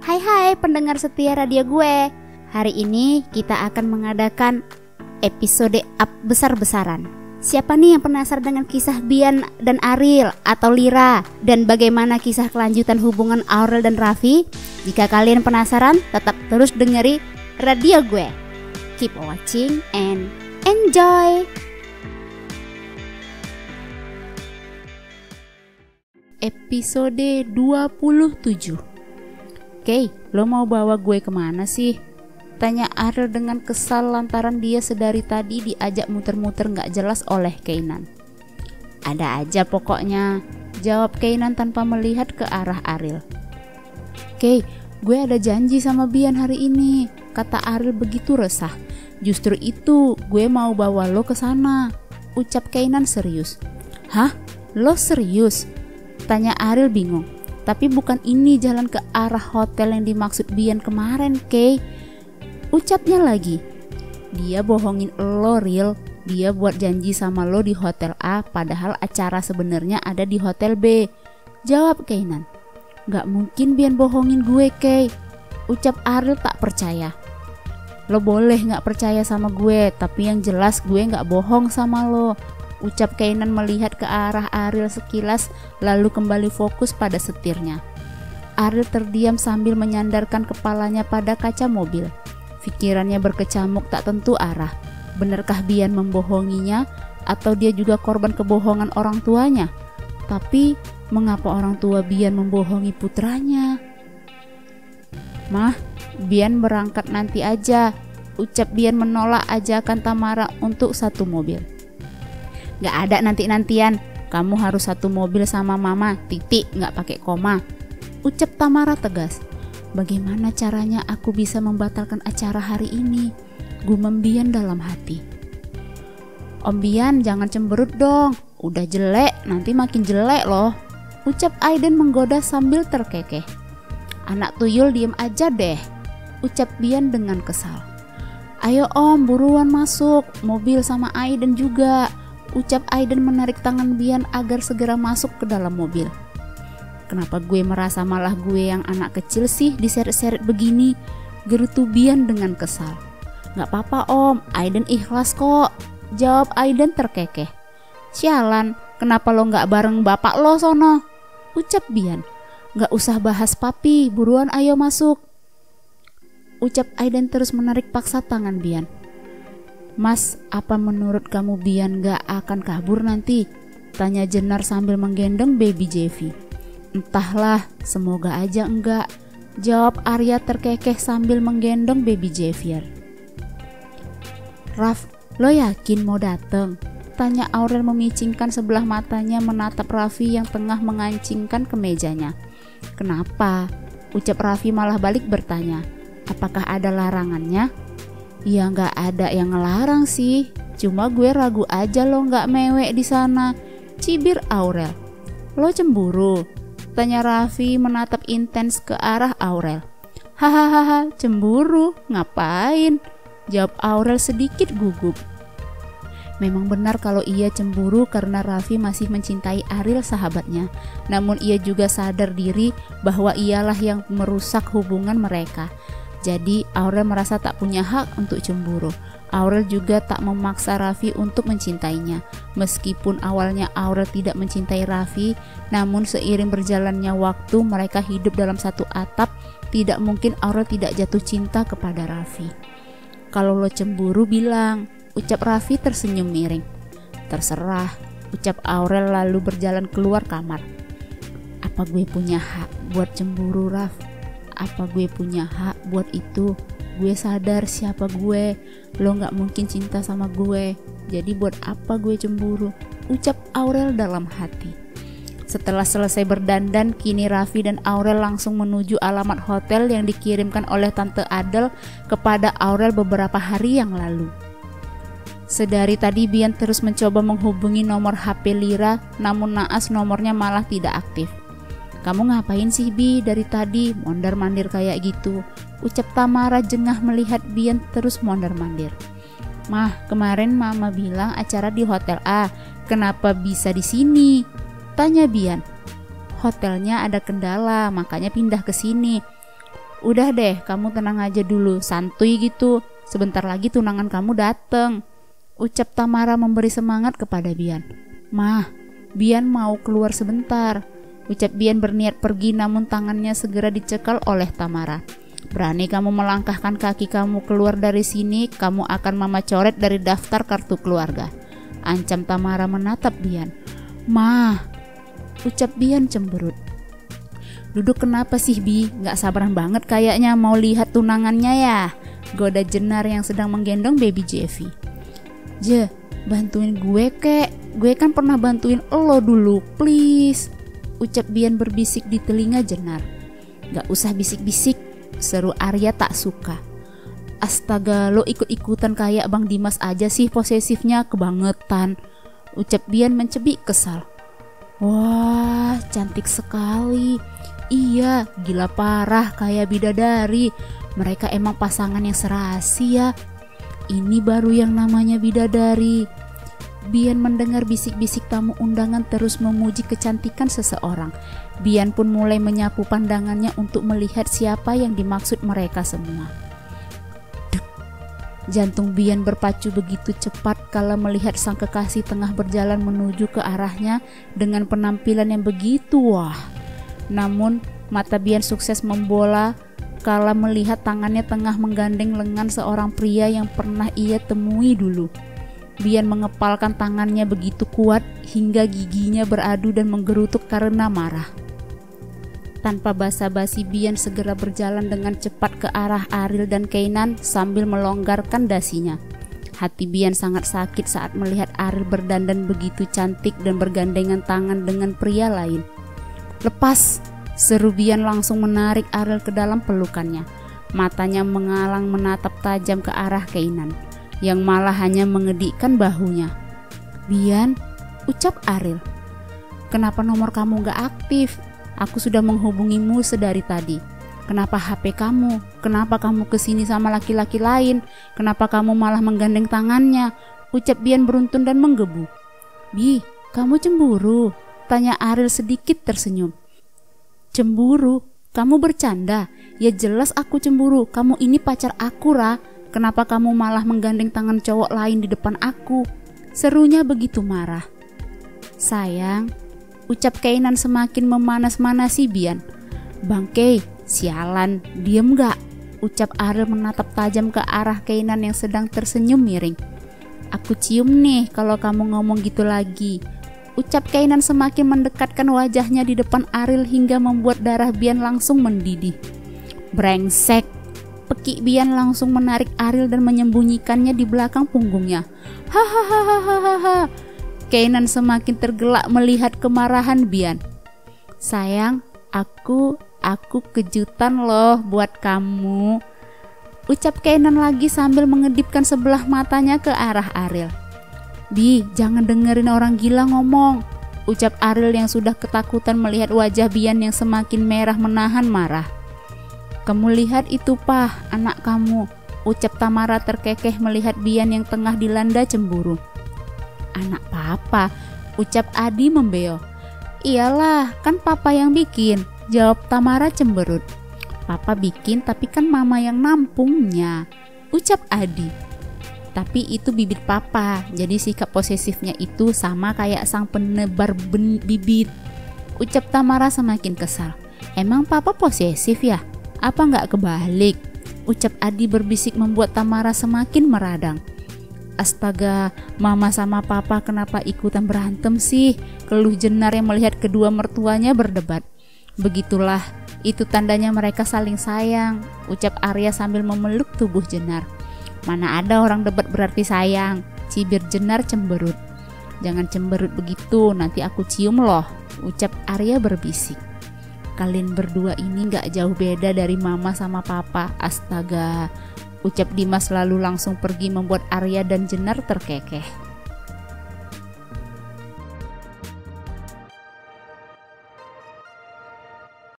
Hai pendengar setia radio gue. Hari ini kita akan mengadakan episode up besar-besaran. Siapa nih yang penasaran dengan kisah Bian dan Ariel atau Lira, dan bagaimana kisah kelanjutan hubungan Aurel dan Raffi? Jika kalian penasaran, tetap terus dengeri radio gue. Keep watching and enjoy. Episode 27. Oke, lo mau bawa gue kemana sih? Tanya Ariel dengan kesal lantaran dia sedari tadi diajak muter-muter gak jelas oleh Keinan. Ada aja pokoknya, jawab Keinan tanpa melihat ke arah Ariel. Oke, gue ada janji sama Bian hari ini, kata Ariel begitu resah. Justru itu gue mau bawa lo ke sana, ucap Keinan serius. Hah? Lo serius? Tanya Ariel bingung. Tapi bukan ini jalan ke arah hotel yang dimaksud Bian kemarin, Kay. Ucapnya lagi. Dia bohongin lo, Ril. Dia buat janji sama lo di hotel A, padahal acara sebenarnya ada di hotel B. Jawab Keinan. Gak mungkin Bian bohongin gue, Kay. Ucap Ariel tak percaya. Lo boleh gak percaya sama gue, tapi yang jelas gue gak bohong sama lo, ucap Keinan melihat ke arah Ariel sekilas lalu kembali fokus pada setirnya. Ariel terdiam sambil menyandarkan kepalanya pada kaca mobil. Pikirannya berkecamuk tak tentu arah. Benarkah Bian membohonginya atau dia juga korban kebohongan orang tuanya? Tapi mengapa orang tua Bian membohongi putranya? Mah, Bian berangkat nanti aja, ucap Bian menolak ajakan Tamara untuk satu mobil. Gak ada nanti-nantian, kamu harus satu mobil sama mama, titik, gak pakai koma, ucap Tamara tegas. Bagaimana caranya aku bisa membatalkan acara hari ini? Gumam Bian dalam hati. Om Bian jangan cemberut dong, udah jelek nanti makin jelek loh, ucap Aiden menggoda sambil terkekeh. Anak tuyul diem aja deh, ucap Bian dengan kesal. Ayo om, buruan masuk, mobil sama Aiden juga, ucap Aiden menarik tangan Bian agar segera masuk ke dalam mobil. Kenapa gue merasa malah gue yang anak kecil sih diseret-seret begini? Gerutu Bian dengan kesal. Gak apa-apa om, Aiden ikhlas kok, jawab Aiden terkekeh. Sialan, kenapa lo gak bareng bapak lo sono? Ucap Bian. Gak usah bahas papi, buruan ayo masuk, ucap Aiden terus menarik paksa tangan Bian. Mas, apa menurut kamu Bian gak akan kabur nanti? Tanya Jenar sambil menggendong baby Jeffy. Entahlah, semoga aja enggak, jawab Arya terkekeh sambil menggendong baby Jeffy. Raf, lo yakin mau dateng? Tanya Aurel memicingkan sebelah matanya menatap Raffi yang tengah mengancingkan kemejanya. Kenapa? Ucap Raffi malah balik bertanya. Apakah ada larangannya? Ya nggak ada yang ngelarang sih, cuma gue ragu aja lo nggak mewek di sana, cibir Aurel. Lo cemburu? Tanya Raffi menatap intens ke arah Aurel. Hahaha, cemburu? Ngapain? Jawab Aurel sedikit gugup. Memang benar kalau ia cemburu karena Raffi masih mencintai Ariel sahabatnya. Namun ia juga sadar diri bahwa ialah yang merusak hubungan mereka. Jadi Aurel merasa tak punya hak untuk cemburu. Aurel juga tak memaksa Raffi untuk mencintainya. Meskipun awalnya Aurel tidak mencintai Raffi, namun seiring berjalannya waktu mereka hidup dalam satu atap, tidak mungkin Aurel tidak jatuh cinta kepada Raffi. Kalau lo cemburu bilang, ucap Raffi tersenyum miring. Terserah, ucap Aurel lalu berjalan keluar kamar. Apa gue punya hak buat cemburu, Raf? Apa gue punya hak buat itu? Gue sadar siapa gue. Lo gak mungkin cinta sama gue, jadi buat apa gue cemburu? Ucap Aurel dalam hati. Setelah selesai berdandan, kini Raffi dan Aurel langsung menuju alamat hotel yang dikirimkan oleh Tante Adel kepada Aurel beberapa hari yang lalu. Sedari tadi Bian terus mencoba menghubungi nomor HP Lira, namun naas nomornya malah tidak aktif. Kamu ngapain sih Bi dari tadi mondar-mandir kayak gitu? Ucap Tamara jengah melihat Bian terus mondar-mandir. Mah, kemarin Mama bilang acara di Hotel A, kenapa bisa di sini? Tanya Bian. Hotelnya ada kendala, makanya pindah ke sini. Udah deh, kamu tenang aja dulu, santuy gitu. Sebentar lagi tunangan kamu dateng, ucap Tamara memberi semangat kepada Bian. Mah, Bian mau keluar sebentar, ucap Bian berniat pergi namun tangannya segera dicekal oleh Tamara. Berani kamu melangkahkan kaki kamu keluar dari sini, kamu akan mama coret dari daftar kartu keluarga, ancam Tamara menatap Bian. Mah, ucap Bian cemberut. Duduk kenapa sih Bi? Gak sabaran banget kayaknya mau lihat tunangannya ya, goda Jenar yang sedang menggendong baby Jeffy. Je, bantuin gue kek, gue kan pernah bantuin lo dulu, please, ucap Bian berbisik di telinga Jenar. Gak usah bisik-bisik, seru Arya tak suka. Astaga, lo ikut-ikutan kayak Bang Dimas aja sih, posesifnya kebangetan, ucap Bian mencebik kesal. Wah, cantik sekali. Iya, gila parah kayak bidadari. Mereka emang pasangan yang serasi ya. Ini baru yang namanya bidadari. Bian mendengar bisik-bisik tamu undangan terus memuji kecantikan seseorang. Bian pun mulai menyapu pandangannya untuk melihat siapa yang dimaksud mereka semua. Dek, jantung Bian berpacu begitu cepat kala melihat sang kekasih tengah berjalan menuju ke arahnya dengan penampilan yang begitu wah. Namun mata Bian sukses membola kala melihat tangannya tengah menggandeng lengan seorang pria yang pernah ia temui dulu. Bian mengepalkan tangannya begitu kuat hingga giginya beradu dan menggerutuk karena marah. Tanpa basa-basi Bian segera berjalan dengan cepat ke arah Ariel dan Keinan sambil melonggarkan dasinya. Hati Bian sangat sakit saat melihat Ariel berdandan begitu cantik dan bergandengan tangan dengan pria lain. Lepas, seru Bian langsung menarik Ariel ke dalam pelukannya. Matanya mengalang menatap tajam ke arah Keinan, yang malah hanya mengedikkan bahunya. Bian, ucap Ariel. Kenapa nomor kamu gak aktif? Aku sudah menghubungimu sedari tadi. Kenapa HP kamu? Kenapa kamu kesini sama laki-laki lain? Kenapa kamu malah menggandeng tangannya? Ucap Bian beruntun dan menggebu. Bi, kamu cemburu? Tanya Ariel sedikit tersenyum. Cemburu? Kamu bercanda? Ya jelas aku cemburu, kamu ini pacar aku Ra. Kenapa kamu malah menggandeng tangan cowok lain di depan aku? Serunya begitu marah. Sayang, ucap Keinan semakin memanas-manasi Bian. Bang Kei, sialan, diem gak? Ucap Ariel menatap tajam ke arah Keinan yang sedang tersenyum miring. Aku cium nih kalau kamu ngomong gitu lagi, ucap Keinan semakin mendekatkan wajahnya di depan Ariel hingga membuat darah Bian langsung mendidih. Brengsek, pekik Bian langsung menarik Ariel dan menyembunyikannya di belakang punggungnya. Hahaha. Keinan semakin tergelak melihat kemarahan Bian. Sayang, aku kejutan loh buat kamu, ucap Keinan lagi sambil mengedipkan sebelah matanya ke arah Ariel. Bi, jangan dengerin orang gila ngomong, ucap Ariel yang sudah ketakutan melihat wajah Bian yang semakin merah menahan marah. Kamu lihat itu Pah, anak kamu, ucap Tamara terkekeh melihat Bian yang tengah dilanda cemburu. Anak papa, ucap Adi membeo. Iyalah, kan papa yang bikin, jawab Tamara cemberut. Papa bikin tapi kan mama yang nampungnya, ucap Adi. Tapi itu bibit papa, jadi sikap posesifnya itu sama kayak sang penebar bibit, ucap Tamara semakin kesal. Emang papa posesif ya? Apa nggak kebalik? Ucap Adi berbisik membuat Tamara semakin meradang. Astaga, mama sama papa kenapa ikutan berantem sih? Keluh Jenar yang melihat kedua mertuanya berdebat. Begitulah, itu tandanya mereka saling sayang, ucap Arya sambil memeluk tubuh Jenar. Mana ada orang debat berarti sayang, cibir Jenar cemberut. Jangan cemberut begitu, nanti aku cium loh, ucap Arya berbisik. Kalian berdua ini gak jauh beda dari mama sama papa, astaga, ucap Dimas lalu langsung pergi membuat Arya dan Jenar terkekeh.